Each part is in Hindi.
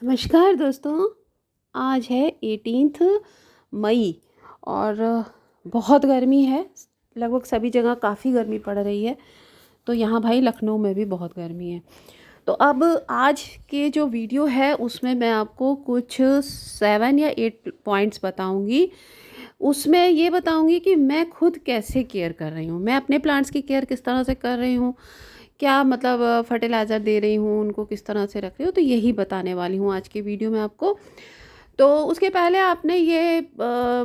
नमस्कार दोस्तों। आज है 18 मई और बहुत गर्मी है। लगभग सभी जगह काफ़ी गर्मी पड़ रही है। तो यहाँ भाई लखनऊ में भी बहुत गर्मी है। तो अब आज के जो वीडियो है उसमें मैं आपको कुछ 7 या 8 पॉइंट्स बताऊंगी। उसमें ये बताऊंगी कि मैं खुद कैसे केयर कर रही हूँ, मैं अपने प्लांट्स की केयर किस तरह से कर रही हूँ, क्या मतलब फर्टिलाइज़र दे रही हूँ, उनको किस तरह से रख रही हूँ। तो यही बताने वाली हूँ आज की वीडियो में आपको। तो उसके पहले आपने ये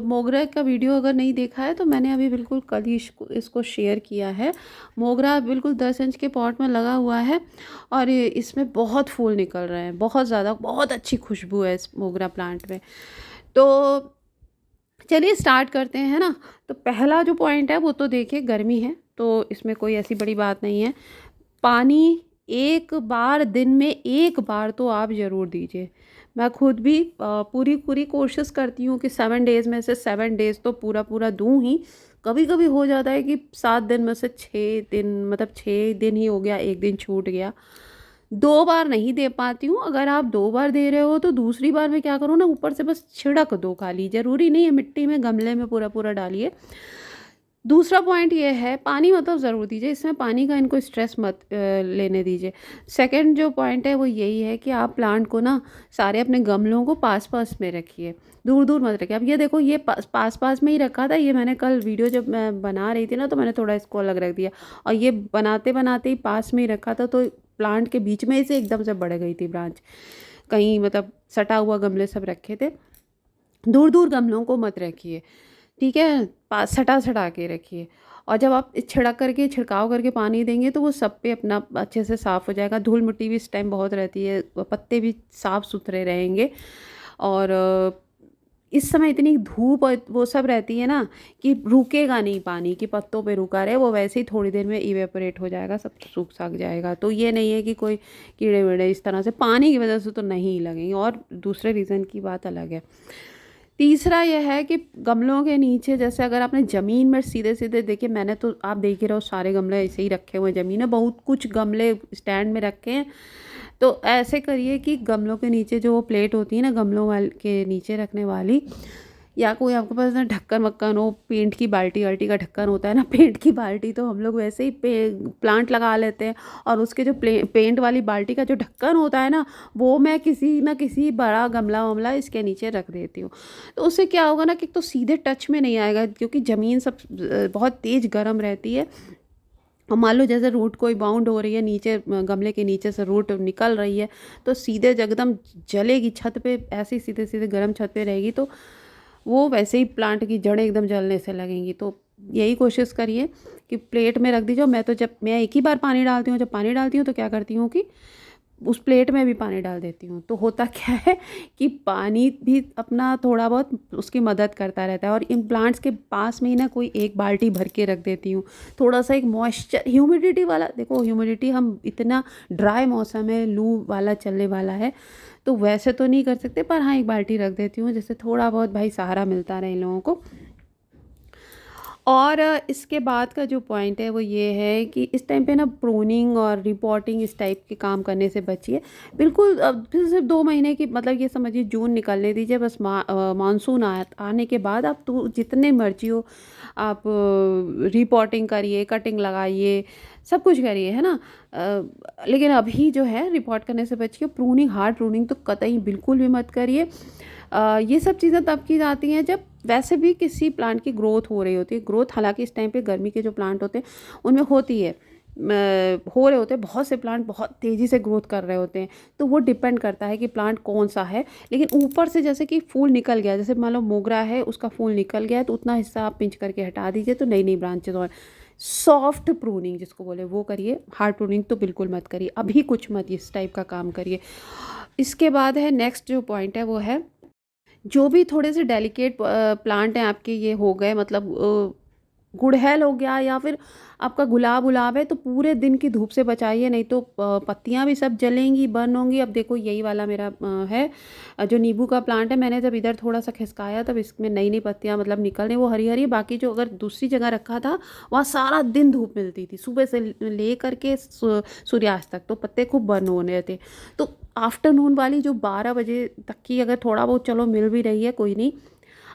मोगरा का वीडियो अगर नहीं देखा है तो मैंने अभी बिल्कुल कल ही इसको शेयर किया है। मोगरा बिल्कुल 10 इंच के पॉट में लगा हुआ है और इसमें बहुत फूल निकल रहे हैं, बहुत ज़्यादा, बहुत अच्छी खुशबू है इस मोगरा प्लांट में। तो चलिए स्टार्ट करते हैं ना। तो पहला जो पॉइंट है वो तो देखिए, गर्मी है तो इसमें कोई ऐसी बड़ी बात नहीं है। पानी एक बार, दिन में एक बार तो आप ज़रूर दीजिए। मैं खुद भी पूरी पूरी कोशिश करती हूँ कि 7 डेज़ में से 7 डेज़ तो पूरा पूरा दूँ ही। कभी कभी हो जाता है कि 7 दिन में से 6 दिन, मतलब 6 दिन ही हो गया, एक दिन छूट गया। 2 बार नहीं दे पाती हूँ। अगर आप 2 बार दे रहे हो तो दूसरी बार में क्या करो ना, ऊपर से बस छिड़क दो खाली, ज़रूरी नहीं है मिट्टी में, गमले में पूरा पूरा डालिए। दूसरा पॉइंट ये है, पानी मतलब ज़रूर दीजिए, इसमें पानी का इनको स्ट्रेस मत लेने दीजिए। सेकंड जो पॉइंट है वो यही है कि आप प्लांट को ना सारे अपने गमलों को पास पास में रखिए, दूर दूर मत रखिए। अब ये देखो, ये पास पास में ही रखा था। ये मैंने कल वीडियो जब मैं बना रही थी ना तो मैंने थोड़ा इसको अलग रख दिया, और ये बनाते बनाते ही पास में ही रखा था तो प्लांट के बीच में से एकदम से बढ़ गई थी ब्रांच। कहीं मतलब सटा हुआ गमले सब रखे थे। दूर दूर गमलों को मत रखिए, ठीक है, पास सटा सटा के रखिए। और जब आप छिड़क करके, छिड़काव करके पानी देंगे तो वो सब पे अपना अच्छे से साफ़ हो जाएगा। धूल मिट्टी भी इस टाइम बहुत रहती है, पत्ते भी साफ़ सुथरे रहेंगे। और इस समय इतनी धूप और वो सब रहती है ना कि रुकेगा नहीं पानी, कि पत्तों पे रुका रहे, वो वैसे ही थोड़ी देर में इवेपोरेट हो जाएगा, सब सूख साख जाएगा। तो ये नहीं है कि कोई कीड़े वीड़े इस तरह से पानी की वजह से तो नहीं लगेंगे, और दूसरे रीज़न की बात अलग है। तीसरा यह है कि गमलों के नीचे, जैसे अगर आपने ज़मीन में सीधे सीधे, देखिए मैंने तो, आप देख ही रहे हो, सारे गमले ऐसे ही रखे हुए हैं ज़मीन में, बहुत कुछ गमले स्टैंड में रखे हैं। तो ऐसे करिए कि गमलों के नीचे जो वो प्लेट होती है ना, गमलों वाल के नीचे रखने वाली, या कोई आपके पास ना ढक्कन वक्कन हो, पेंट की बाल्टी वाल्टी का ढक्कन होता है ना, पेंट की बाल्टी तो हम लोग वैसे ही प्लांट लगा लेते हैं, और उसके जो पेंट वाली बाल्टी का जो ढक्कन होता है ना, वो मैं किसी ना किसी बड़ा गमला वमला इसके नीचे रख देती हूँ। तो उससे क्या होगा ना कि तो सीधे टच में नहीं आएगा, क्योंकि ज़मीन सब बहुत तेज़ गर्म रहती है। और मान लो जैसे रूट कोई बाउंड हो रही है, नीचे गमले के नीचे से रूट निकल रही है, तो सीधे एकदम जलेगी छत पे, ऐसी सीधे सीधे गर्म छत पे रहेगी, तो वो वैसे ही प्लांट की जड़ें एकदम जलने से लगेंगी। तो यही कोशिश करिए कि प्लेट में रख दीजिए। मैं तो जब मैं एक ही बार पानी डालती हूँ, जब पानी डालती हूँ तो क्या करती हूँ कि उस प्लेट में भी पानी डाल देती हूँ। तो होता क्या है कि पानी भी अपना थोड़ा बहुत उसकी मदद करता रहता है। और इन प्लांट्स के पास में ही ना कोई एक बाल्टी भर के रख देती हूँ, थोड़ा सा एक मॉइस्चर, ह्यूमिडिटी वाला, देखो ह्यूमिडिटी, हम इतना ड्राई मौसम है, लू वाला चलने वाला है, तो वैसे तो नहीं कर सकते, पर हाँ एक बाल्टी रख देती हूँ, जिससे थोड़ा बहुत भाई सहारा मिलता रहे इन लोगों को। और इसके बाद का जो पॉइंट है वो ये है कि इस टाइम पे ना प्रूनिंग और रिपोर्टिंग इस टाइप के काम करने से बचिए बिल्कुल। अब फिर सिर्फ 2 महीने की, मतलब ये समझिए जून निकलने दीजिए, बस मानसून आने के बाद आप तो जितने मर्जी हो आप रिपोर्टिंग करिए, कटिंग लगाइए, सब कुछ करिए, है ना। लेकिन अभी जो है रिपोर्ट करने से बचिए। प्रूनिंग, हार्ड प्रूनिंग तो कतई बिल्कुल भी मत करिए। ये सब चीज़ें तब की जाती हैं जब वैसे भी किसी प्लांट की ग्रोथ हो रही होती है। ग्रोथ हालांकि इस टाइम पे गर्मी के जो प्लांट होते हैं उनमें होती है, हो रहे होते हैं, बहुत से प्लांट बहुत तेज़ी से ग्रोथ कर रहे होते हैं। तो वो डिपेंड करता है कि प्लांट कौन सा है। लेकिन ऊपर से जैसे कि फूल निकल गया, जैसे मान लो मोगरा है, उसका फूल निकल गया है, तो उतना हिस्सा आप पिंच करके हटा दीजिए, तो नई नई ब्रांचेज। और सॉफ्ट प्रूनिंग जिसको बोले वो करिए, हार्ड प्रूनिंग तो बिल्कुल मत करिए, अभी कुछ मत इस टाइप का काम करिए। इसके बाद है नेक्स्ट जो पॉइंट है वो है, जो भी थोड़े से डेलिकेट प्लांट हैं आपके, ये हो गए मतलब गुड़हल हो गया, या फिर आपका गुलाब उलाब है, तो पूरे दिन की धूप से बचाइए, नहीं तो पत्तियां भी सब जलेंगी, बर्न होंगी। अब देखो यही वाला मेरा है जो नींबू का प्लांट है, मैंने जब इधर थोड़ा सा खिसकाया तब इसमें नई नई पत्तियां मतलब निकल रही, वो हरी हरी। बाकी जो अगर दूसरी जगह रखा था वहाँ सारा दिन धूप मिलती थी, सुबह से ले करके सूर्यास्त तक, तो पत्ते खूब बर्न होने थे। तो आफ्टरनून वाली जो 12 बजे तक की अगर थोड़ा बहुत चलो मिल भी रही है कोई नहीं।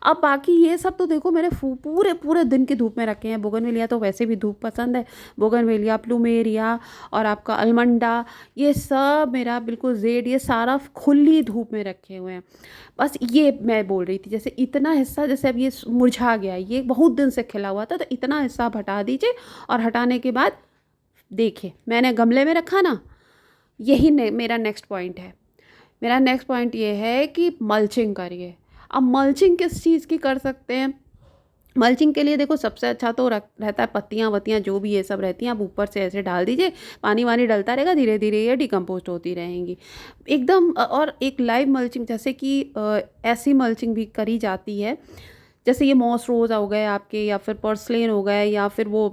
अब बाकी ये सब तो देखो मैंने पूरे पूरे दिन की धूप में रखे हैं। बोगनवेलिया तो वैसे भी धूप पसंद है, बोगनवेलिया, प्लूमेरिया और आपका अलमंडा, ये सब मेरा बिल्कुल जेड, ये सारा खुली धूप में रखे हुए हैं। बस ये मैं बोल रही थी, जैसे इतना हिस्सा जैसे अब ये मुरझा गया है, ये बहुत दिन से खिला हुआ था, तो इतना हिस्सा आप हटा दीजिए। और हटाने के बाद देखिए मैंने गमले में रखा ना, यही मेरा नेक्स्ट पॉइंट है। मेरा नेक्स्ट पॉइंट ये है कि मल्चिंग करिए। अब मल्चिंग किस चीज़ की कर सकते हैं? मल्चिंग के लिए देखो सबसे अच्छा तो रहता है पत्तियाँ वत्तियाँ जो भी ये सब रहती हैं, आप ऊपर से ऐसे डाल दीजिए, पानी वानी डलता रहेगा, धीरे धीरे ये डिकम्पोस्ट होती रहेंगी एकदम। और एक लाइव मल्चिंग जैसे कि ऐसी मल्चिंग भी करी जाती है, जैसे ये मॉस रोज़ हो गए आपके, या फिर पर्सलेन हो गए, या फिर वो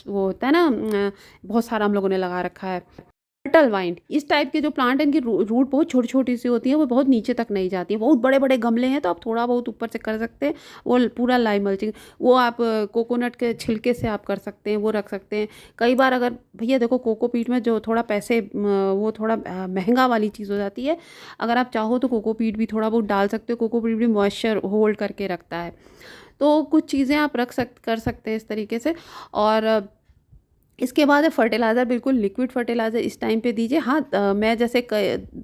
होता है ना, बहुत सारा हम लोगों ने लगा रखा है टर्टल वाइन। इस टाइप के जो प्लांट हैं इनकी रूट बहुत छोटी छोटी सी होती है, वो बहुत नीचे तक नहीं जाती है। बहुत बड़े बड़े गमले हैं तो आप थोड़ा बहुत ऊपर से कर सकते हैं, वो पूरा लाइव मल्चिंग। वो आप कोकोनट के छिलके से आप कर सकते हैं, वो रख सकते हैं। कई बार अगर भैया देखो कोकोपीट में जो थोड़ा पैसे वो थोड़ा महंगा वाली चीज़ हो जाती है, अगर आप चाहो तो कोकोपीट भी थोड़ा बहुत डाल सकते हो। कोकोपीट भी मॉइस्चर होल्ड करके रखता है, तो कुछ चीज़ें आप कर सकते हैं इस तरीके से। और इसके बाद है फर्टिलाइज़र, बिल्कुल लिक्विड फर्टिलाइज़र इस टाइम पे दीजिए। हाँ, मैं जैसे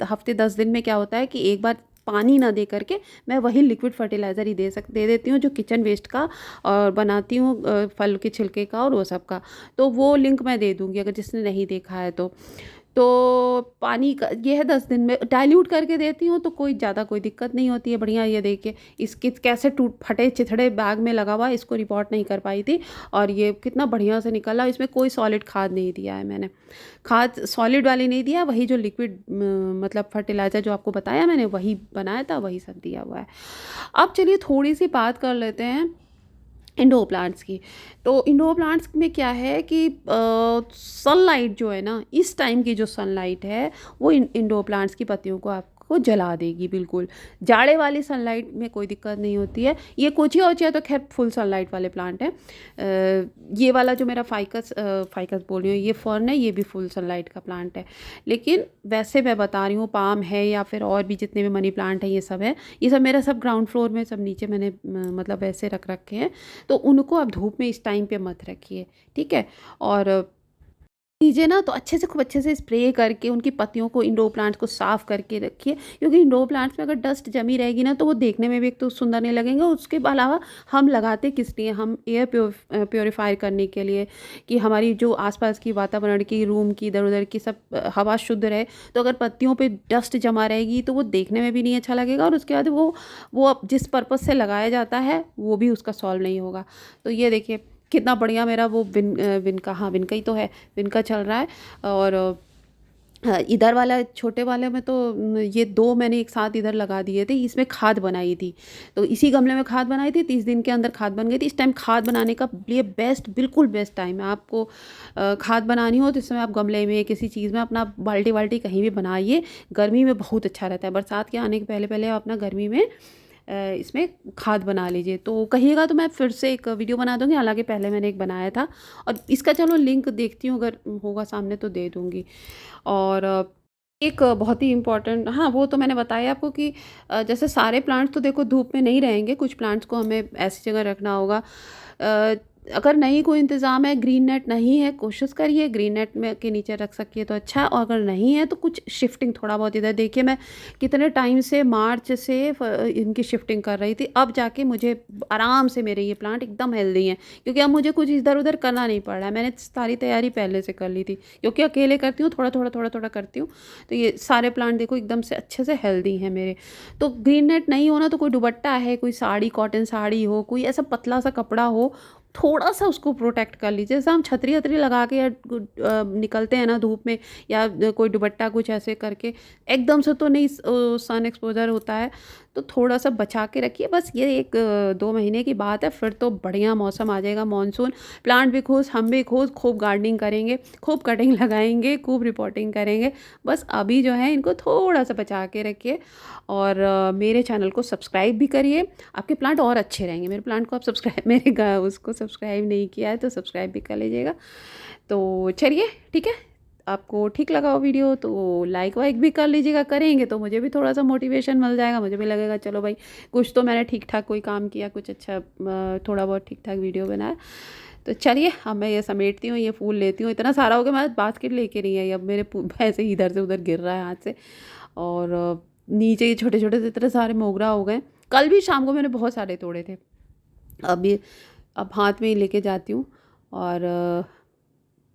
हफ्ते 10 दिन में क्या होता है कि एक बार पानी ना दे करके मैं वही लिक्विड फर्टिलाइज़र ही दे देती हूँ, जो किचन वेस्ट का और बनाती हूँ, फल के छिलके का और वो सब का। तो वो लिंक मैं दे दूँगी अगर जिसने नहीं देखा है तो पानी का ये है 10 दिन में डाइल्यूट करके देती हूँ, तो कोई दिक्कत नहीं होती है। बढ़िया, ये देखिए इसकी कैसे टूट फटे चिथड़े बैग में लगा हुआ है, इसको रिपोर्ट नहीं कर पाई थी, और ये कितना बढ़िया से निकला। इसमें कोई सॉलिड खाद नहीं दिया है मैंने, खाद सॉलिड वाली नहीं दिया, वही जो लिक्विड मतलब फर्टिलाइज़र जो आपको बताया मैंने वही बनाया था, वही सब दिया हुआ है। अब चलिए थोड़ी सी बात कर लेते हैं इंडोर प्लांट्स की। तो इंडोर प्लांट्स में क्या है कि सनलाइट जो है ना, इस टाइम की जो सनलाइट है वो इंडोर प्लांट्स की पत्तियों को आपको जला देगी बिल्कुल। जाड़े वाली सनलाइट में कोई दिक्कत नहीं होती है। ये कोचिया ओचिया तो खैर फुल सनलाइट वाले प्लांट हैं। ये वाला जो मेरा फाइकस बोल रही हूँ, ये फर्न है, ये भी फुल सनलाइट का प्लांट है। लेकिन वैसे मैं बता रही हूँ, पाम है या फिर और भी जितने भी मनी प्लांट है, ये सब है, ये सब मेरा सब ग्राउंड फ्लोर में, सब नीचे मैंने मतलब वैसे रख रखे हैं। तो उनको आप धूप में इस टाइम पे मत रखिए, ठीक है। और कीजिए ना तो अच्छे से, खूब अच्छे से स्प्रे करके उनकी पत्तियों को, इंडोर प्लांट्स को साफ़ करके रखिए, क्योंकि इंडोर प्लांट्स में अगर डस्ट जमी रहेगी ना तो वो देखने में भी एक तो सुंदर नहीं लगेंगे, और उसके अलावा हम लगाते किस लिए, हम एयर प्योरीफायर करने के लिए, कि हमारी जो आसपास की वातावरण की, रूम की, इधर उधर की सब हवा शुद्ध रहे। तो अगर पत्तियों पे डस्ट जमा रहेगी तो वो देखने में भी नहीं अच्छा लगेगा, और उसके बाद वो अब जिस पर्पज़ से लगाया जाता है वो भी उसका सॉल्व नहीं होगा। तो ये देखिए कितना बढ़िया मेरा वो विनका, हाँ विनका ही तो है, विनका चल रहा है। और इधर वाला छोटे वाले में तो ये 2 मैंने एक साथ इधर लगा दिए थे, इसमें खाद बनाई थी, तो इसी गमले में खाद बनाई थी, 30 दिन के अंदर खाद बन गई थी। इस टाइम खाद बनाने का लिए बिल्कुल बेस्ट टाइम है। आपको खाद बनानी हो तो इस समय आप गमले में किसी चीज़ में अपना बाल्टी वाल्टी कहीं भी बनाइए, गर्मी में बहुत अच्छा रहता है। बरसात के आने के पहले पहले आप अपना गर्मी में इसमें खाद बना लीजिए। तो कहिएगा तो मैं फिर से एक वीडियो बना दूँगी, हालांकि पहले मैंने एक बनाया था, और इसका चलो लिंक देखती हूँ, अगर होगा सामने तो दे दूँगी। और एक बहुत ही इम्पॉर्टेंट, हाँ वो तो मैंने बताया आपको कि जैसे सारे प्लांट्स तो देखो धूप में नहीं रहेंगे, कुछ प्लांट्स को हमें ऐसी जगह रखना होगा। अगर नहीं कोई इंतज़ाम है, ग्रीन नेट नहीं है, कोशिश करिए ग्रीन नेट में के नीचे रख सकिए तो अच्छा है, और अगर नहीं है तो कुछ शिफ्टिंग थोड़ा बहुत इधर देखिए। मैं कितने टाइम से मार्च से इनकी शिफ्टिंग कर रही थी, अब जाके मुझे आराम से मेरे ये प्लांट एकदम हेल्दी हैं, क्योंकि अब मुझे कुछ इधर उधर करना नहीं पड़ रहा है। मैंने सारी तैयारी पहले से कर ली थी, क्योंकि अकेले करती हूँ, थोड़ा करती हूँ, तो ये सारे प्लांट देखो एकदम से अच्छे से हेल्दी हैं मेरे। तो ग्रीन नेट नहीं होना तो कोई दुपट्टा है, कोई साड़ी, कॉटन साड़ी हो, कोई ऐसा पतला सा कपड़ा हो, थोड़ा सा उसको प्रोटेक्ट कर लीजिए। जैसे हम छतरी वतरी लगा के या निकलते हैं ना धूप में, या कोई दुपट्टा कुछ ऐसे करके, एकदम से तो नहीं सन एक्सपोजर होता है, तो थोड़ा सा बचा के रखिए। बस ये 1-2 महीने की बात है, फिर तो बढ़िया मौसम आ जाएगा, मानसून। प्लांट भी खुश, हम भी खुश, खूब गार्डनिंग करेंगे, खूब कटिंग लगाएंगे, खूब रिपोर्टिंग करेंगे। बस अभी जो है इनको थोड़ा सा बचा के रखिए, और मेरे चैनल को सब्सक्राइब भी करिए, आपके प्लांट और अच्छे रहेंगे। मेरे प्लांट को आप सब्सक्राइब उसको सब्सक्राइब नहीं किया है तो सब्सक्राइब भी कर लीजिएगा। तो चलिए ठीक है, आपको ठीक लगा हो वीडियो तो लाइक वाइक भी कर लीजिएगा, करेंगे तो मुझे भी थोड़ा सा मोटिवेशन मिल जाएगा, मुझे भी लगेगा चलो भाई कुछ तो मैंने ठीक ठाक कोई काम किया, कुछ अच्छा थोड़ा बहुत ठीक ठाक वीडियो बनाया। तो चलिए अब मैं ये समेटती हूँ, ये फूल लेती हूँ, इतना सारा हो गया, मैं बास्केट लेके नहीं आई, अब मेरे ऐसे ही इधर से उधर गिर रहा है हाथ से। और नीचे ये छोटे छोटे से इतने सारे मोगरा हो गए, कल भी शाम को मैंने बहुत सारे तोड़े थे। अब ये अब हाथ में ही लेके जाती हूँ और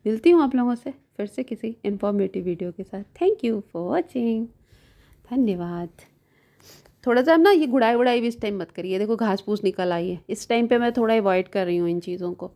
मिलती हूँ आप लोगों से फिर से किसी इन्फॉर्मेटिव वीडियो के साथ। थैंक यू फॉर वॉचिंग, धन्यवाद। थोड़ा सा ना ये गुड़ाई वुड़ाई भी इस टाइम मत करिए, देखो घास फूस निकल आई है, इस टाइम पे मैं थोड़ा अवॉइड कर रही हूँ इन चीज़ों को।